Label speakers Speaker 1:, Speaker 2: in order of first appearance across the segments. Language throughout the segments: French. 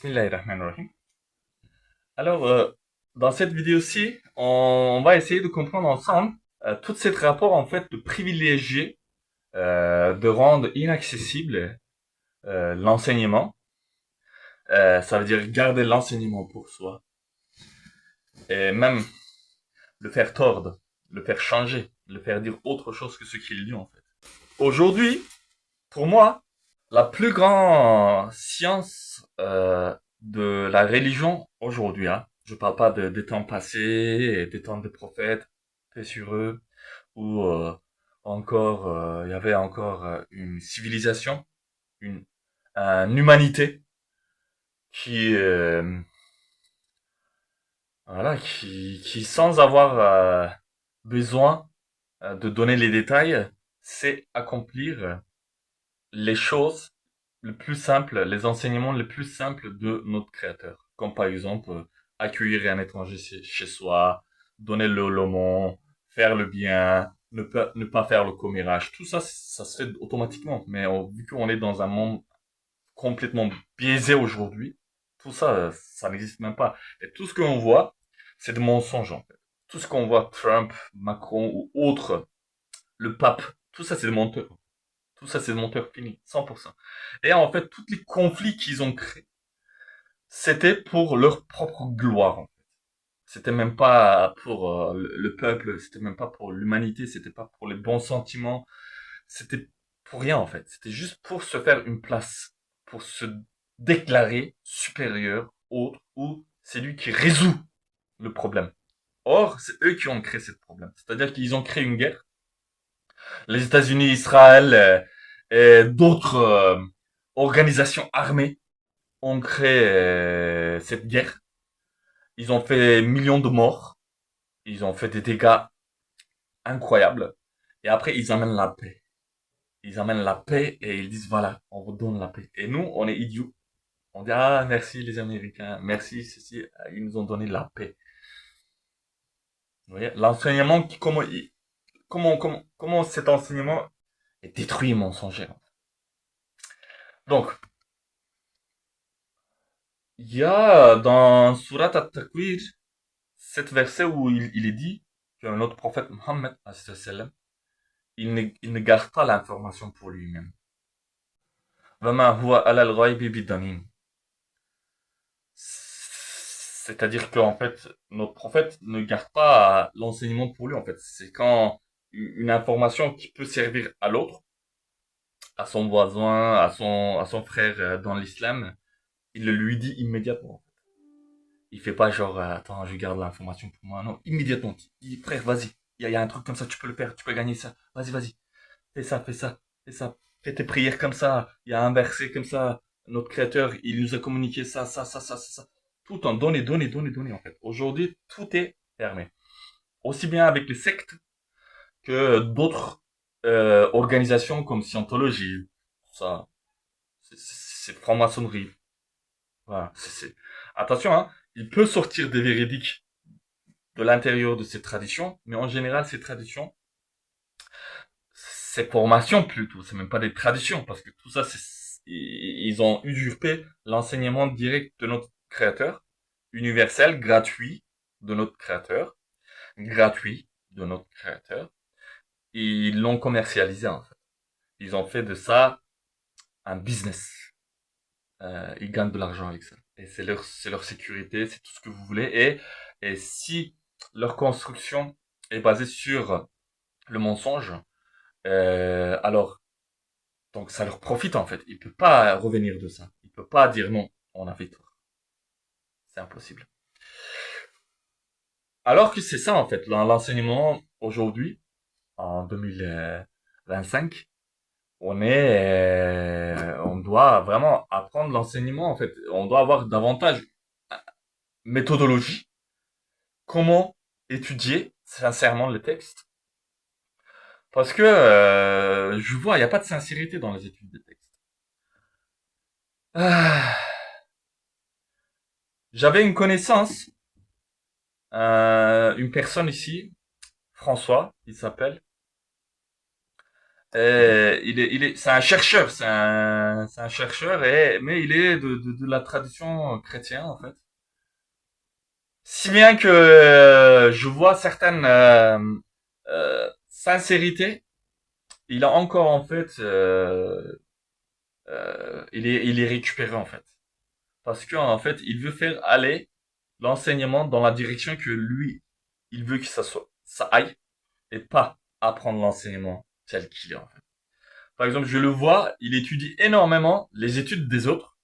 Speaker 1: Bismillahirrahmanirrahim. Alors, dans cette vidéo-ci, on va essayer de comprendre ensemble tout cet rapport en fait de privilégier, de rendre inaccessible l'enseignement. Ça veut dire garder l'enseignement pour soi et même le faire tordre, le faire changer, le faire dire autre chose que ce qu'il dit en fait. Aujourd'hui, pour moi, la plus grande science de la religion aujourd'hui, hein, je parle pas des temps passés et des temps des prophètes, paix sur eux, où encore il y avait encore une civilisation, une, une humanité qui voilà qui sans avoir besoin de donner les détails, sait accomplir les choses les plus simples, les enseignements les plus simples de notre créateur. Comme par exemple, accueillir un étranger chez soi, donner l'aumône, faire le bien, ne pas faire le commérage. Tout ça, ça se fait automatiquement. Mais vu qu'on est dans un monde complètement biaisé aujourd'hui, tout ça, ça n'existe même pas. Et tout ce qu'on voit, c'est des mensonges, en fait. Tout ce qu'on voit, Trump, Macron ou autres, le pape, tout ça, c'est des menteurs. Tout ça, c'est des menteurs finis, 100%. Et en fait, tous les conflits qu'ils ont créés, c'était pour leur propre gloire. En fait. C'était même pas pour le peuple, c'était même pas pour l'humanité, c'était pas pour les bons sentiments, c'était pour rien en fait. C'était juste pour se faire une place, pour se déclarer supérieur, autre, ou c'est lui qui résout le problème. Or, c'est eux qui ont créé ce problème. C'est-à-dire qu'ils ont créé une guerre. Les États-Unis, Israël et d'autres organisations armées ont créé cette guerre. Ils ont fait millions de morts. Ils ont fait des dégâts incroyables. Et après, ils amènent la paix. Ils amènent la paix et ils disent, voilà, on vous donne la paix. Et nous, on est idiots. On dit, ah, merci les Américains. Merci, ceci. Ils nous ont donné la paix. Vous voyez, l'enseignement, comment cet enseignement est détruit et mensonger. Donc, il y a dans Surat At-Takwir, cet verset où il est dit que notre prophète Mohammed, il ne garde pas l'information pour lui-même. وَمَا هُوَ عَلَى الْغَيْبِ بِضَنِينٍ. C'est-à-dire qu'en fait, notre prophète ne garde pas l'enseignement pour lui, en fait. C'est quand une information qui peut servir à l'autre, à son voisin, à son frère dans l'islam, il le lui dit immédiatement. Il fait pas genre, attends, je garde l'information pour moi. Non, immédiatement. Il dit, frère, vas-y. Il y a un truc comme ça, tu peux le faire, tu peux gagner ça. Vas-y, vas-y. Fais ça, fais ça, fais ça. Fais tes prières comme ça. Il y a un verset comme ça. Notre créateur, il nous a communiqué ça, ça, ça, ça, ça. Tout en donner, donner, donner, donner, en fait. Aujourd'hui, tout est permis. Aussi bien avec les sectes que d'autres organisations comme Scientologie. Ça, c'est franc-maçonnerie. Voilà. Attention, hein. Il peut sortir des véridiques de l'intérieur de ces traditions, mais en général, ces traditions, c'est formation plutôt, c'est même pas des traditions, parce que tout ça, ils ont usurpé l'enseignement direct de notre créateur, universel, gratuit de notre créateur, gratuit de notre créateur, et ils l'ont commercialisé en fait. Ils ont fait de ça un business. Ils gagnent de l'argent avec ça. Et c'est leur sécurité, c'est tout ce que vous voulez. Et si leur construction est basée sur le mensonge, alors donc ça leur profite en fait. Il peut pas revenir de ça. Il peut pas dire non, on a fait tort. C'est impossible. Alors que c'est ça en fait, dans l'enseignement aujourd'hui, en 2025, on doit vraiment apprendre l'enseignement en fait. On doit avoir davantage méthodologie, comment étudier sincèrement le texte. Parce que je vois, il n'y a pas de sincérité dans les études des textes. Ah, j'avais une connaissance, une personne ici, François, il s'appelle. C'est un chercheur, c'est un chercheur, mais il est de la tradition chrétienne en fait. Si bien que je vois certaines sincérités, il a encore en fait, il est récupéré en fait, parce que en fait, il veut faire aller l'enseignement dans la direction que lui, il veut que ça aille, et pas apprendre l'enseignement tel qu'il est en fait. Par exemple, je le vois, il étudie énormément les études des autres.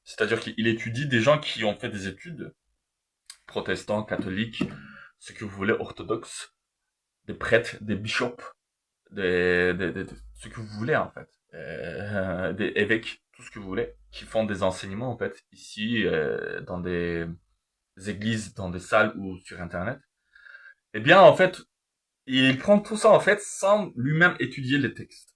Speaker 1: C'est-à-dire qu'il étudie des gens qui ont fait des études, protestants, catholiques, ce que vous voulez, orthodoxes, des prêtres, des bishops, ce que vous voulez en fait, des évêques, tout ce que vous voulez, qui font des enseignements en fait ici dans des églises, dans des salles ou sur internet. Eh bien en fait, il prend tout ça en fait sans lui-même étudier les textes.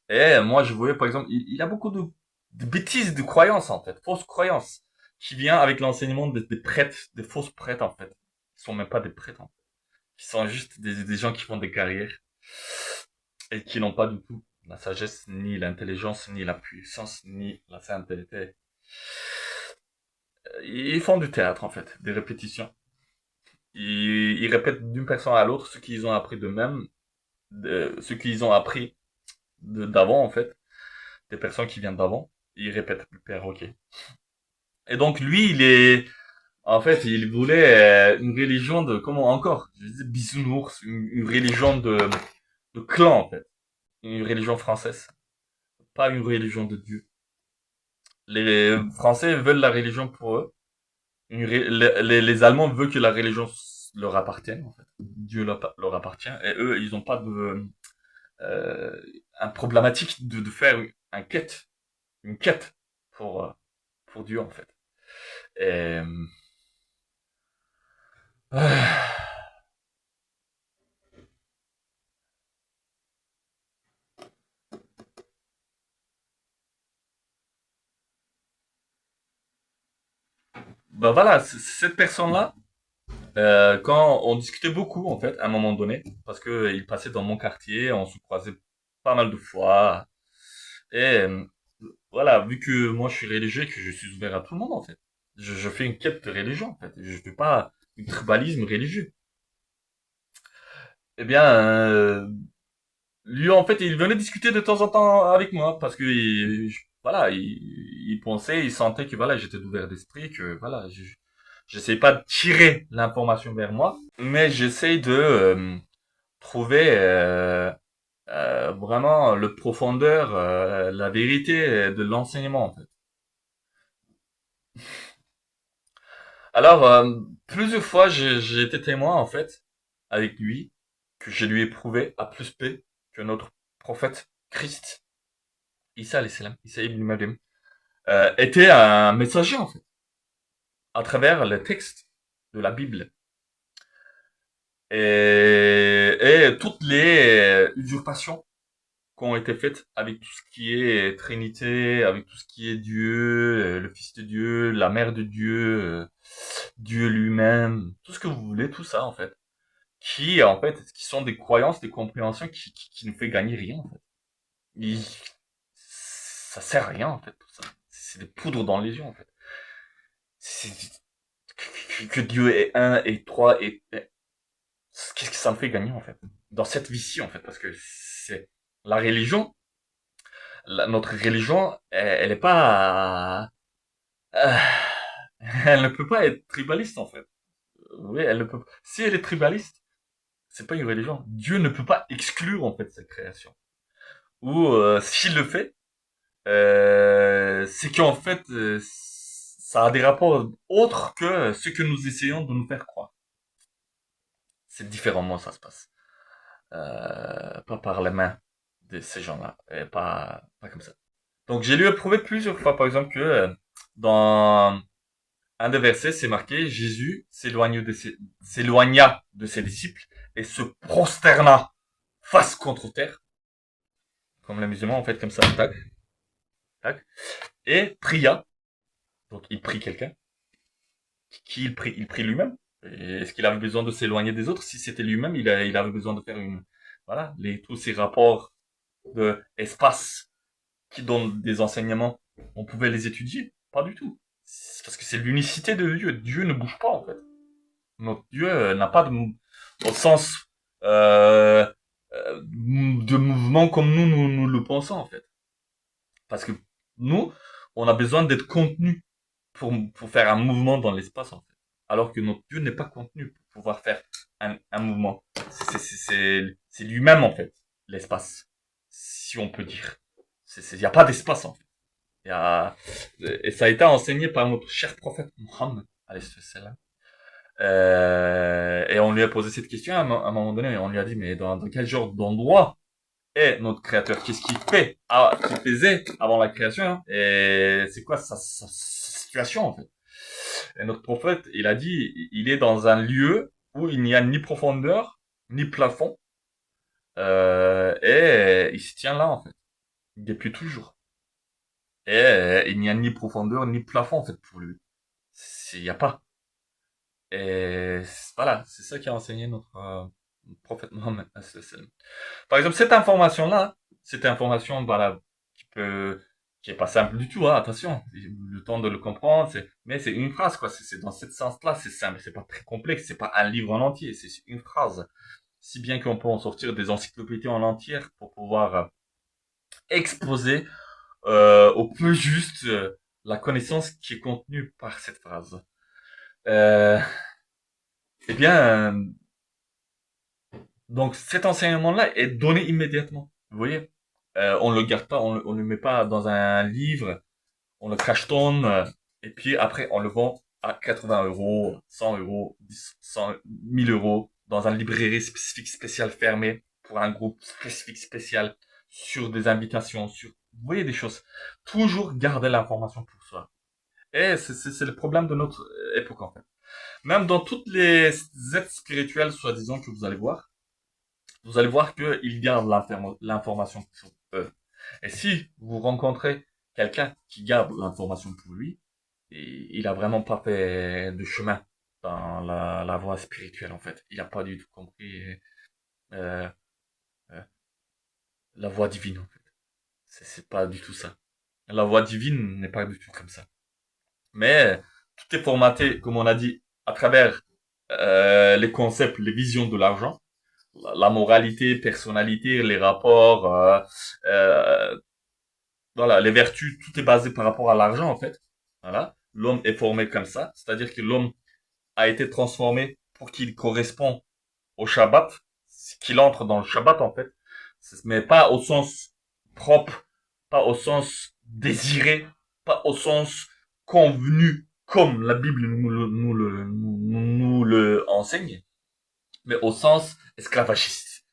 Speaker 1: Et moi, je voyais, par exemple, il a beaucoup de bêtises, de croyances, en fait, fausses croyances, qui vient avec l'enseignement des prêtres, des fausses prêtres, en fait. Qui sont même pas des prêtres, en fait. Qui sont juste des gens qui font des carrières et qui n'ont pas du tout la sagesse, ni l'intelligence, ni la puissance, ni la sainteté. Ils font du théâtre, en fait, des répétitions. Ils répètent d'une personne à l'autre ce qu'ils ont appris d'eux-mêmes, ce qu'ils ont appris d'avant, en fait, des personnes qui viennent d'avant. Ils répètent le perroquet. Et donc lui, en fait, il voulait une religion de, comment encore, je disais bisounours, une religion de clan en fait, une religion française, pas une religion de Dieu. Les Français veulent la religion pour eux, les Allemands veulent que la religion leur appartienne en fait, Dieu leur appartient, et eux, ils n'ont pas euh, un problématique de faire une quête pour Dieu en fait. Et, bah voilà, cette personne-là, quand on discutait beaucoup en fait, à un moment donné, parce que il passait dans mon quartier, on se croisait pas mal de fois, et voilà, vu que moi je suis religieux, et que je suis ouvert à tout le monde en fait, je fais une quête de religion en fait, je fais pas un tribalisme religieux. Eh bien, lui en fait, il venait discuter de temps en temps avec moi parce que voilà, il pensait, il sentait que voilà, j'étais ouvert d'esprit, que voilà, j'essaie pas de tirer l'information vers moi, mais j'essaie de trouver vraiment le profondeur, la vérité de l'enseignement en fait. Alors plusieurs fois j'ai été témoin en fait avec lui que je lui ai prouvé à plus P que notre prophète Christ, Isa alayhi salam, Isa ibn Maryam, était un messager en fait à travers les textes de la Bible. Et toutes les usurpations qui ont été faites avec tout ce qui est Trinité, avec tout ce qui est Dieu, le Fils de Dieu, la Mère de Dieu, Dieu lui-même, tout ce que vous voulez, tout ça en fait, qui sont des croyances, des compréhensions qui nous fait gagner rien en fait. Ça sert à rien en fait tout ça. C'est des poudres dans les yeux en fait. C'est- que Dieu est un et trois et qu'est-ce que ça me fait gagner en fait dans cette vie-ci en fait, parce que c'est la religion, notre religion, elle est pas, euh, elle ne peut pas être tribaliste en fait. Oui, elle ne peut. Si elle est tribaliste, c'est pas une religion. Dieu ne peut pas exclure en fait cette création. Ou s'il le fait, c'est qu'en fait, ça a des rapports autres que ce que nous essayons de nous faire croire. C'est différemment ça se passe. Pas par les mains de ces gens-là, et pas comme ça. Donc j'ai lu et prouvé plusieurs fois, par exemple, que dans un des versets, c'est marqué Jésus s'éloigna de ses disciples et se prosterna face contre terre, comme les musulmans en fait, comme ça, tac, tac, et pria. Donc il prie quelqu'un. Qui il prie? Il prie lui-même. Est-ce qu'il avait besoin de s'éloigner des autres? Si c'était lui-même, il avait besoin de faire une, voilà, tous ces rapports de espace qui donnent des enseignements, on pouvait les étudier? Pas du tout. C'est parce que c'est l'unicité de Dieu. Dieu ne bouge pas, en fait. Notre Dieu n'a pas au sens euh, de mouvement comme nous le pensons, en fait. Parce que nous, on a besoin d'être contenu pour faire un mouvement dans l'espace, en fait. Alors que notre Dieu n'est pas contenu pour pouvoir faire un mouvement. C'est lui-même, en fait, l'espace, si on peut dire. Il n'y a pas d'espace, en fait. Il y a, et ça a été enseigné par notre cher prophète Mohammed, alayhi salam. Et on lui a posé cette question à un moment donné, et on lui a dit, mais dans quel genre d'endroit est notre créateur? Qu'est-ce qu'il fait, qu'il faisait avant la création, hein? Et c'est quoi sa situation, en fait? Et notre prophète, il a dit, il est dans un lieu où il n'y a ni profondeur, ni plafond, et il se tient là, en fait, depuis toujours. Et il n'y a ni profondeur, ni plafond, en fait, pour lui. Il n'y a pas. Et voilà, c'est ça qui a enseigné notre prophète Mohammed. Par exemple, cette information, voilà, qui est pas simple du tout, hein, attention, le temps de le comprendre, mais c'est une phrase, quoi, c'est dans ce sens-là, c'est simple, c'est pas très complexe, c'est pas un livre en entier, c'est une phrase. Si bien qu'on peut en sortir des encyclopédies en entière pour pouvoir exposer au plus juste la connaissance qui est contenue par cette phrase. Euh, eh bien, donc cet enseignement-là est donné immédiatement. Vous voyez, on le garde pas, on le met pas dans un livre, on le cachetonne, et puis après on le vend à 80 euros, 100 euros, 10, 100, 1000 euros dans une librairie spécifique spéciale fermée pour un groupe spécifique spécial sur des invitations, vous voyez des choses. Toujours garder l'information pour soi. Et c'est le problème de notre époque en fait. Même dans toutes les aides spirituelles, soi-disant, que vous allez voir qu'ils gardent l'information pour eux. Et si vous rencontrez quelqu'un qui garde l'information pour lui, il a vraiment pas fait de chemin dans la voie spirituelle, en fait. Il a pas du tout compris euh, euh, la voie divine, en fait. C'est pas du tout ça. La voie divine n'est pas du tout comme ça. Mais tout est formaté, comme on a dit, à travers les concepts, les visions de l'argent, la moralité, personnalité, les rapports, voilà, les vertus, tout est basé par rapport à l'argent en fait. Voilà, l'homme est formé comme ça, c'est-à-dire que l'homme a été transformé pour qu'il corresponde au Shabbat, qu'il entre dans le Shabbat en fait, mais pas au sens propre, pas au sens désiré, pas au sens convenu comme la Bible nous le enseigne, mais au sens esclavagiste,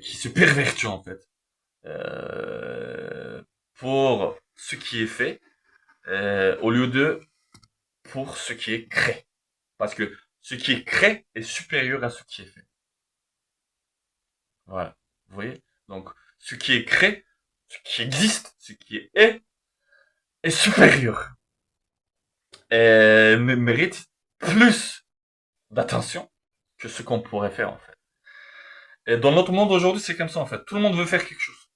Speaker 1: qui se pervertit en fait, pour ce qui est fait, au lieu de pour ce qui est créé. Parce que ce qui est créé est supérieur à ce qui est fait. Voilà. Vous voyez? Donc, ce qui est créé, ce qui existe, ce qui est supérieur. Et mérite plus d'attention que ce qu'on pourrait faire, en fait. Et dans notre monde aujourd'hui, c'est comme ça, en fait. Tout le monde veut faire quelque chose.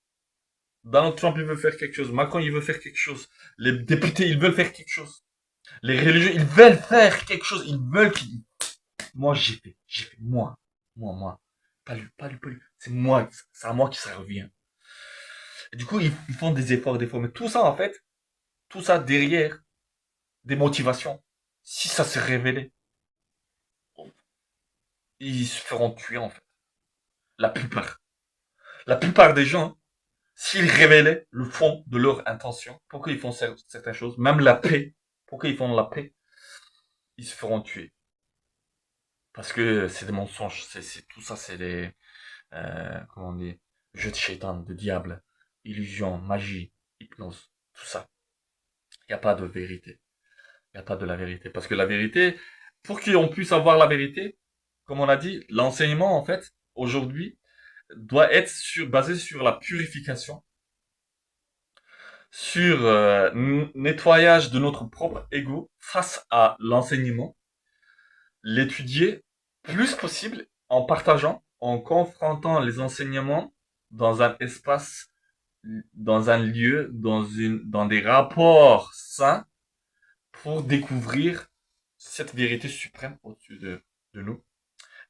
Speaker 1: Donald Trump, il veut faire quelque chose. Macron, il veut faire quelque chose. Les députés, ils veulent faire quelque chose. Les religieux, ils veulent faire quelque chose. Ils veulent qu'ils... Moi, j'ai fait. Moi. Pas lui. C'est moi. C'est à moi que ça revient. Et du coup, ils font des efforts. Mais tout ça, en fait, tout ça derrière des motivations. Si ça se révélait, ils se feront tuer, en fait. La plupart. La plupart des gens, s'ils révélaient le fond de leur intention, pourquoi ils font certaines choses, même la paix, pourquoi ils font la paix, ils se feront tuer. Parce que c'est des mensonges, tout ça, c'est des, comment on dit, jeux de shaitan, de diable, illusion, magie, hypnose, tout ça. Il n'y a pas de vérité. Il n'y a pas de la vérité. Parce que la vérité, pour qu'on puisse avoir la vérité, comme on a dit, l'enseignement, en fait, aujourd'hui, doit être basé sur la purification, sur nettoyage de notre propre ego face à l'enseignement, l'étudier plus possible en partageant en confrontant les enseignements dans un espace, dans un lieu, dans des rapports sains pour découvrir cette vérité suprême au-dessus de nous.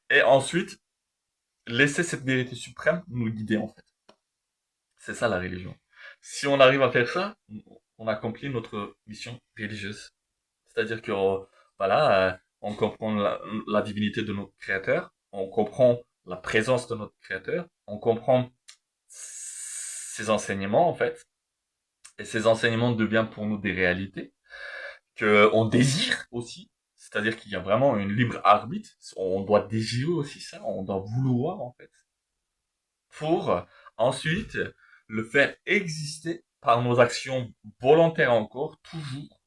Speaker 1: Et ensuite, laisser cette vérité suprême nous guider, en fait. C'est ça la religion. Si on arrive à faire ça, on accomplit notre mission religieuse. C'est-à-dire que, voilà, on comprend la divinité de notre créateur, on comprend la présence de notre créateur, on comprend ses enseignements, en fait. Et ces enseignements deviennent pour nous des réalités que on désire aussi. C'est-à-dire qu'il y a vraiment une libre arbitre. On doit désirer aussi ça, on doit vouloir, en fait. Pour ensuite le faire exister par nos actions volontaires encore, toujours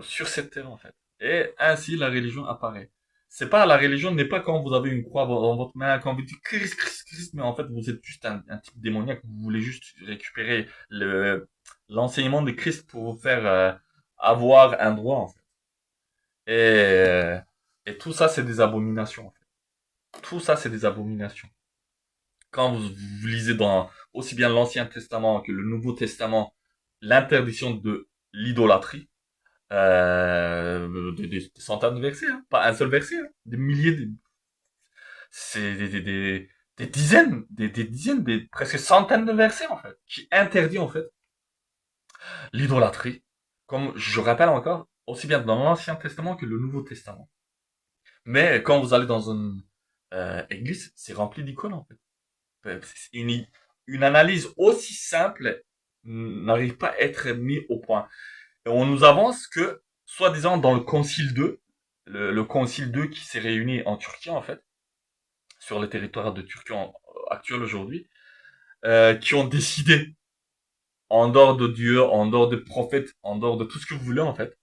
Speaker 1: sur cette terre, en fait. Et ainsi la religion apparaît. C'est pas La religion n'est pas quand vous avez une croix dans votre main, quand vous dites Christ, Christ, Christ, mais en fait vous êtes juste un type démoniaque, vous voulez juste récupérer l'enseignement de Christ pour vous faire avoir un droit, en fait. Et, euh, et tout ça c'est des abominations, en fait. Tout ça c'est des abominations. Quand vous lisez dans aussi bien l'Ancien Testament que le Nouveau Testament l'interdiction de l'idolâtrie, des centaines de versets, hein. Pas un seul verset, hein. Des milliers, c'est des dizaines, des dizaines, presque centaines de versets, en fait, qui interdit, en fait, l'idolâtrie. Comme je rappelle encore, aussi bien dans l'Ancien Testament que le Nouveau Testament. Mais quand vous allez dans une église, c'est rempli d'icônes, en fait. Une analyse aussi simple n'arrive pas à être mise au point. Et on nous avance que, soi-disant, dans le Concile 2, le Concile 2 qui s'est réuni en Turquie, en fait, sur le territoire de Turquie actuel aujourd'hui, qui ont décidé, en dehors de Dieu, en dehors des prophètes, en dehors de tout ce que vous voulez, en fait,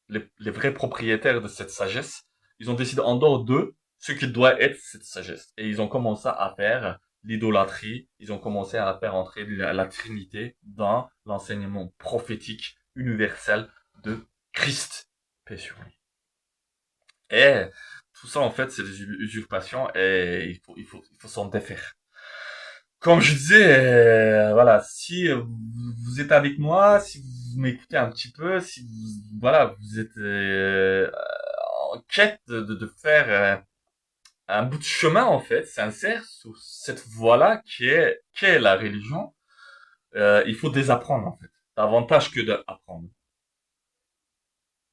Speaker 1: les vrais propriétaires de cette sagesse, ils ont décidé en dehors d'eux ce qui doit être cette sagesse. Et ils ont commencé à faire l'idolâtrie, ils ont commencé à faire entrer la Trinité dans l'enseignement prophétique universel de Christ. Paix sur lui. Et tout ça, en fait, c'est des usurpations et il faut s'en défaire. Comme je disais, voilà, si vous êtes avec moi, si vous m'écoutez un petit peu, si vous, voilà, vous êtes en quête de faire un bout de chemin, en fait, sincère, sur cette voie-là qui est la religion, il faut désapprendre, en fait, davantage que d'apprendre.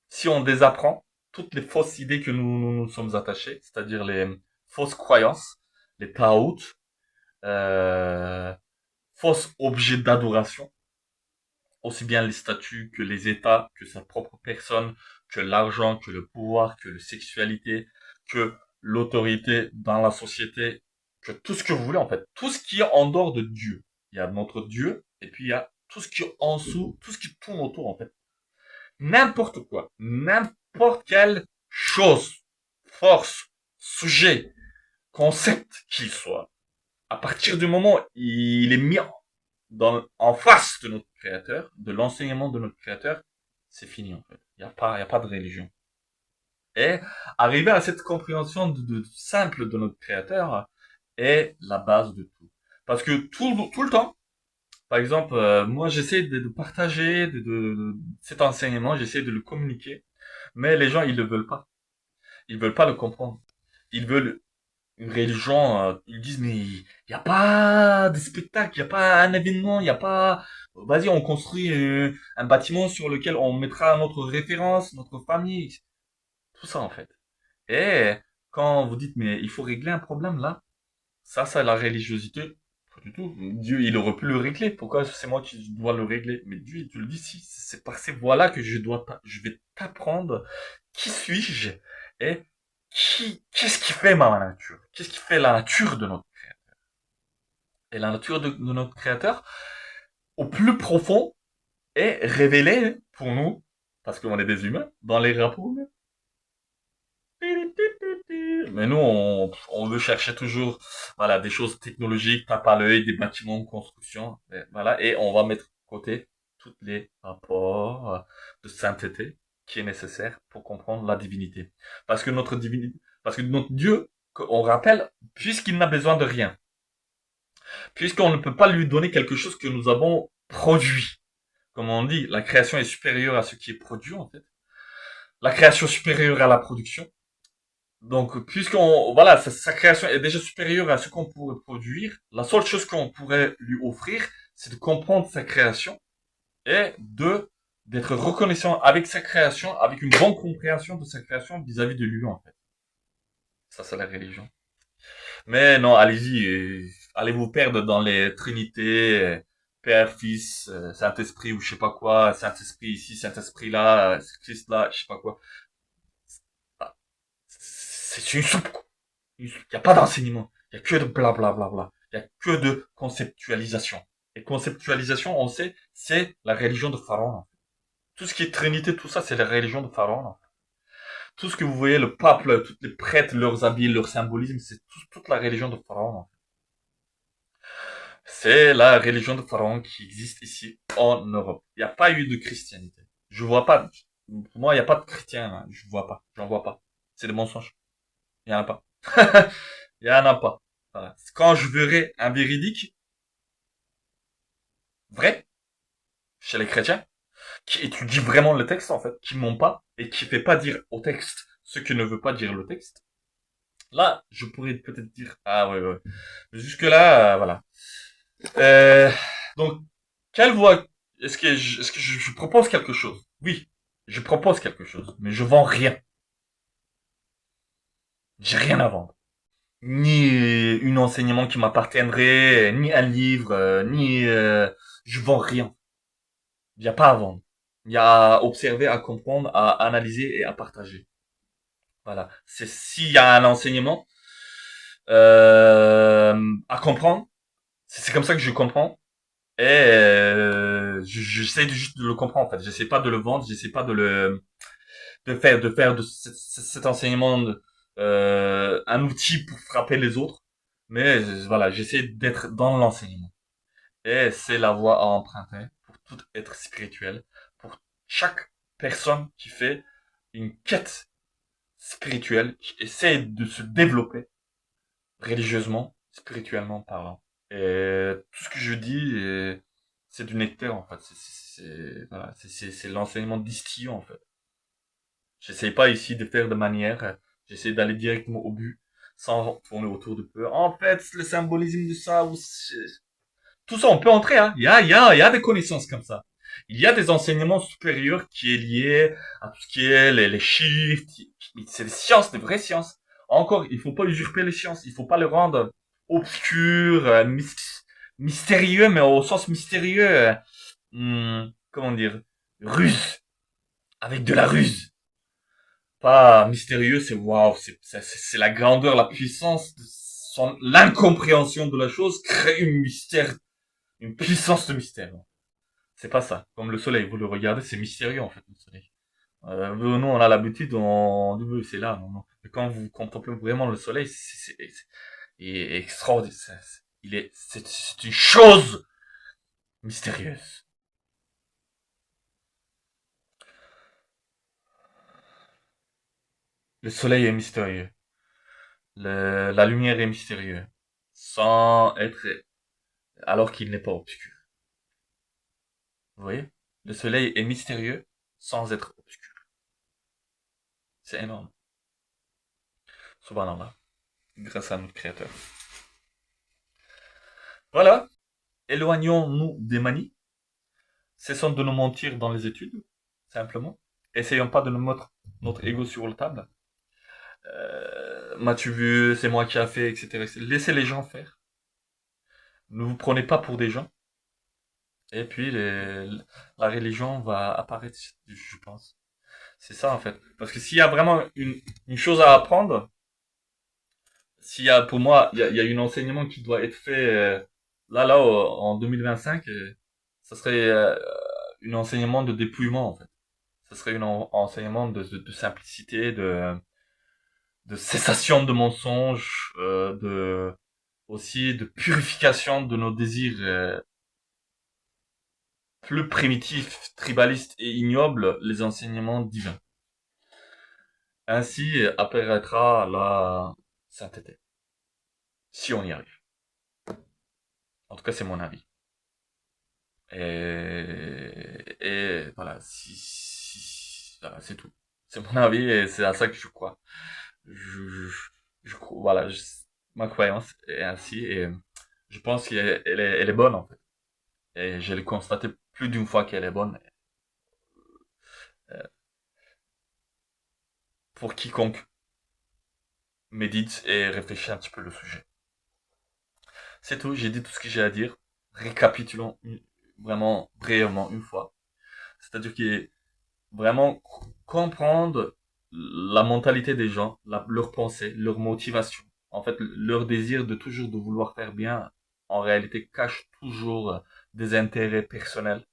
Speaker 1: Si on désapprend toutes les fausses idées que nous sommes attachés, c'est-à-dire les fausses croyances, les taout, euh, fausses objets d'adoration, aussi bien les statuts que les états, que sa propre personne, que l'argent, que le pouvoir, que la sexualité, que l'autorité dans la société, que tout ce que vous voulez, en fait, tout ce qui est en dehors de Dieu. Il y a notre Dieu, et puis il y a tout ce qui est en dessous, tout ce qui tourne autour, en fait. N'importe quoi, n'importe quelle chose, force, sujet, concept qu'il soit, à partir du moment où il est mis en face de notre créateur, de l'enseignement de notre créateur, c'est fini, en fait. Il y a pas de religion. Et arriver à cette compréhension simple de notre créateur est la base de tout. Parce que tout le temps, par exemple, moi j'essaie de partager cet enseignement, j'essaie de le communiquer, mais les gens ils ne veulent pas. Ils veulent pas le comprendre. Ils veulent une religion, ils disent mais il y a pas de spectacle, il y a pas un événement, il y a pas. Vas-y, on construit un bâtiment sur lequel on mettra notre référence, notre famille, tout ça en fait. Et quand vous dites mais il faut régler un problème là, ça c'est la religiosité. Pas du tout. Dieu, il aurait pu le régler. Pourquoi c'est moi qui dois le régler? Mais Dieu, tu le dis si, c'est par ces voies-là que je vais t'apprendre qui suis-je et qu'est-ce qui fait ma nature? Qu'est-ce qui fait la nature de notre créateur? Et la nature de notre créateur, au plus profond, est révélée pour nous, parce qu'on est des humains, dans les rapports humains. Mais nous, on veut chercher toujours, voilà, des choses technologiques, tape à l'œil, des bâtiments en construction, et voilà, et on va mettre de côté tous les rapports de sainteté qui est nécessaire pour comprendre la divinité. Parce que notre Dieu qu'on rappelle, puisqu'il n'a besoin de rien, puisqu'on ne peut pas lui donner quelque chose que nous avons produit. Comme on dit, la création est supérieure à ce qui est produit, en fait. La création supérieure à la production. Donc, voilà, sa création est déjà supérieure à ce qu'on pourrait produire. La seule chose qu'on pourrait lui offrir, c'est de comprendre sa création et d'être reconnaissant avec sa création, avec une bonne compréhension de sa création vis-à-vis de lui, en fait. Ça, c'est la religion. Mais non, allez-y, allez vous perdre dans les trinités, Père, Fils, Saint-Esprit ou je sais pas quoi, Saint-Esprit ici, Saint-Esprit là, Christ là, je sais pas quoi. Ah, c'est une soupe, quoi. Il n'y a pas d'enseignement. Il y a que de blablabla. Il y a que de conceptualisation. Et conceptualisation, on sait, c'est la religion de Pharaon. Tout ce qui est Trinité, tout ça, c'est la religion de Pharaon. Tout ce que vous voyez, le peuple, tous les prêtres, leurs habits, leur symbolisme, c'est toute la religion de Pharaon. C'est la religion de Pharaon qui existe ici en Europe. Il n'y a pas eu de christianité. Je vois pas. Pour moi, il n'y a pas de chrétiens. Là. Je vois pas. J'en vois pas. C'est des mensonges. Il y en a pas. Il y en a pas. Voilà. Quand je verrai un véridique vrai chez les chrétiens qui étudie vraiment le texte en fait, qui ment pas et qui fait pas dire au texte ce que ne veut pas dire le texte. Là, je pourrais peut-être dire ah ouais ouais. Mais jusque là, voilà. Euh, donc quelle voie est-ce que je propose quelque chose? Oui, je propose quelque chose, mais je vends rien. J'ai rien à vendre. Ni un enseignement qui m'appartiendrait, ni un livre, ni je vends rien. Il n'y a pas à vendre. Il y a à observer, à comprendre, à analyser et à partager. Voilà. C'est s'il y a un enseignement à comprendre, c'est comme ça que je comprends. Et j'essaie juste de le comprendre en fait. J'essaie pas de le vendre, j'essaie pas de faire de cet enseignement un outil pour frapper les autres. Mais voilà, j'essaie d'être dans l'enseignement. Et c'est la voie à emprunter pour tout être spirituel, pour chaque personne qui fait une quête spirituelle, qui essaie de se développer religieusement, spirituellement parlant. Et tout ce que je dis, c'est du nectar en fait. Voilà, c'est l'enseignement distillant en fait. J'essaie pas ici de faire de manière, j'essaie d'aller directement au but, sans tourner autour de peu. En fait, le symbolisme de ça, tout ça, on peut entrer, hein. Il y a des connaissances comme ça. Il y a des enseignements supérieurs qui est lié à tout ce qui est les chiffres. C'est des sciences, des vraies sciences. Encore, il faut pas usurper les sciences. Il faut pas les rendre obscurs, mystérieux, mais au sens mystérieux, comment dire, ruse. Avec de la ruse. Pas mystérieux, c'est waouh, c'est la grandeur, la puissance, l'incompréhension de la chose crée une puissance de mystère. C'est pas ça. Comme le soleil, vous le regardez, c'est mystérieux en fait, le soleil. Nous, on a l'habitude, c'est là. Non, non. Mais quand vous contemplez vraiment le soleil, il est extraordinaire. C'est une chose mystérieuse. Le soleil est mystérieux. La lumière est mystérieuse. Sans être, alors qu'il n'est pas obscur. Vous voyez? Le soleil est mystérieux sans être obscur. C'est énorme. Subhanallah. Grâce à notre créateur. Voilà. Éloignons-nous des manies. Cessons de nous mentir dans les études. Simplement. Essayons pas de nous mettre notre ego sur la table. M'as-tu vu, c'est moi qui a fait, etc. Laissez les gens faire. Ne vous prenez pas pour des gens. Et puis, la religion va apparaître, je pense. C'est ça, en fait. Parce que s'il y a vraiment une chose à apprendre, pour moi, il y a un enseignement qui doit être fait là, en 2025, ça serait un enseignement de dépouillement, en fait. Ça serait un enseignement de simplicité, de cessation de mensonges, aussi de purification de nos désirs plus primitifs, tribalistes et ignobles, les enseignements divins. Ainsi apparaîtra sainteté. Si on y arrive. En tout cas, c'est mon avis. Et voilà, voilà, c'est tout. C'est mon avis et c'est à ça que je crois. Voilà, ma croyance est ainsi et je pense qu'elle est bonne en fait. Et je l'ai constaté plus d'une fois qu'elle est bonne. euh, pour quiconque médite et réfléchit un petit peu le sujet. C'est tout, j'ai dit tout ce que j'ai à dire. Récapitulons vraiment brièvement une fois. C'est-à-dire que vraiment comprendre la mentalité des gens, leur pensée, leur motivation. En fait, leur désir de toujours de vouloir faire bien, en réalité, cache toujours des intérêts personnels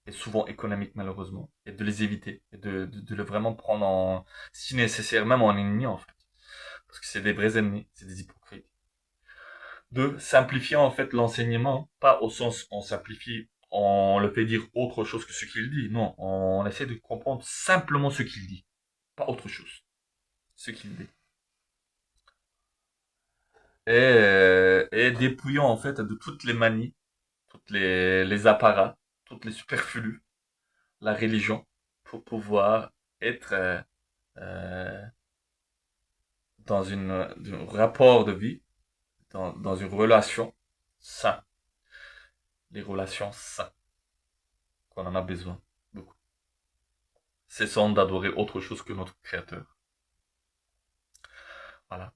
Speaker 1: et souvent économiques malheureusement, et de les éviter, et de le vraiment prendre en, si nécessaire, même en ennemi en fait. Parce que c'est des vrais ennemis, c'est des hypocrites. De simplifier en fait l'enseignement, pas au sens on simplifie, on le fait dire autre chose que ce qu'il dit. Non, on essaie de comprendre simplement ce qu'il dit, pas autre chose. Ce qu'il dit. Et dépouillant en fait de toutes les manies, toutes les apparats, toutes les superflus, la religion, pour pouvoir être euh, dans un rapport de vie, dans une relation sain. Les relations saines, qu'on en a besoin, beaucoup. Cessons d'adorer autre chose que notre Créateur. Voilà.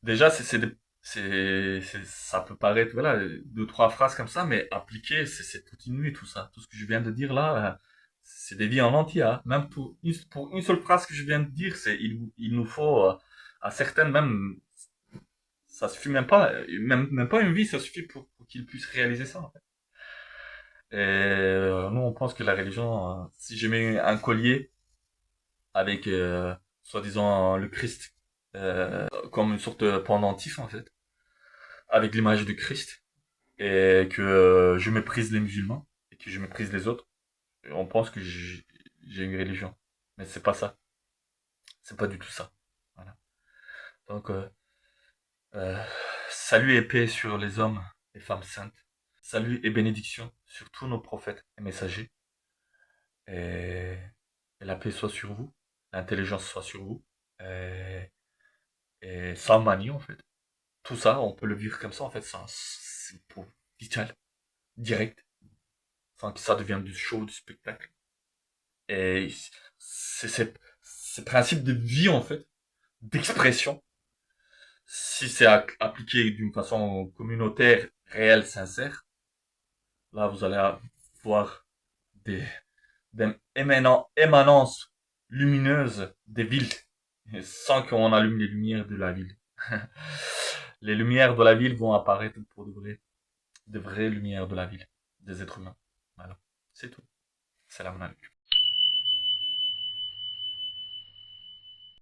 Speaker 1: Déjà, ça peut paraître, voilà, deux, trois phrases comme ça, mais appliquer, c'est toute une nuit, tout ça. Tout ce que je viens de dire là, c'est des vies en entier, hein. Même pour une seule phrase que je viens de dire, il nous faut, à certaines même, ça suffit même pas une vie, ça suffit pour qu'ils puissent réaliser ça, en fait. Et nous, on pense que la religion, si je mets un collier avec, soi-disant, le Christ, comme une sorte de pendentif, en fait, avec l'image du Christ, et que je méprise les musulmans, et que je méprise les autres, on pense que j'ai une religion. Mais c'est pas ça. C'est pas du tout ça. Voilà. Donc, euh, salut et paix sur les hommes et femmes saintes. Salut et bénédiction sur tous nos prophètes et messagers. Et, et la paix soit sur vous. L'intelligence soit sur vous. Et, et sans manie, en fait. Tout ça, on peut le vivre comme ça, en fait. C'est pour vital, direct, sans que ça devienne du show, du spectacle. Et ces principes de vie, en fait, d'expression, si c'est appliqué d'une façon communautaire, réelle, sincère, là, vous allez voir des, émanances lumineuses des villes, sans qu'on allume les lumières de la ville. Les lumières de la ville vont apparaître pour de vraies lumières de la ville, des êtres humains. Voilà, c'est tout. Salam alaikum.